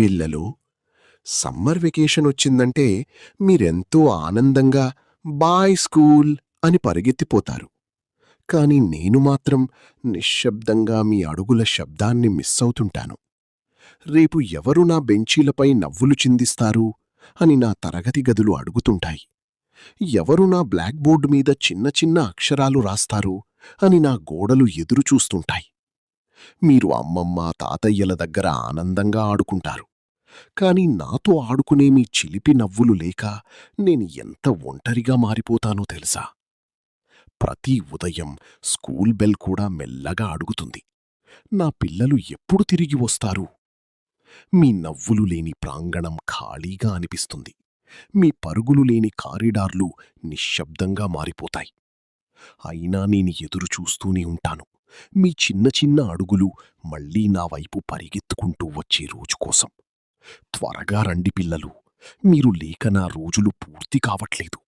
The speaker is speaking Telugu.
పిల్లలు, సమ్మర్ వెకేషన్ వచ్చిందంటే మీరెంతో ఆనందంగా బాయ్ స్కూల్ అని పరిగెత్తిపోతారు. కాని నేను మాత్రం నిశ్శబ్దంగా మీ అడుగుల శబ్దాన్ని మిస్ అవుతుంటాను. రేపు ఎవరు నా బెంచీలపై నవ్వులు చిందిస్తారు అని నా తరగతి గదులు అడుగుతుంటాయి. ఎవరు నా బ్లాక్ బోర్డు మీద చిన్న చిన్న అక్షరాలు రాస్తారు అని నా గోడలు ఎదురుచూస్తుంటాయి. మీరు అమ్మమ్మ తాతయ్యల దగ్గర ఆనందంగా ఆడుకుంటారు. కాని నాతో ఆడుకునే మీ చిలిపి నవ్వులు లేక నేను ఎంత ఒంటరిగా మారిపోతానో తెలుసా? ప్రతి ఉదయం స్కూల్ బెల్ కూడా మెల్లగా అడుగుతుంది, నా పిల్లలు ఎప్పుడు తిరిగి వస్తారు? మీ నవ్వులు లేని ప్రాంగణం ఖాళీగా అనిపిస్తుంది. మీ పరుగులు లేని కారిడార్లు నిశ్శబ్దంగా మారిపోతాయి. అయినా నేను ఎదురు చూస్తూనే ఉంటాను, మీ చిన్న చిన్న అడుగులు మళ్ళీ నా వైపు పరిగెత్తుకుంటూ వచ్చే రోజు కోసం. త్వరగా రండి పిల్లలు, మీరు లేక నా రోజులు పూర్తి కావట్లేదు.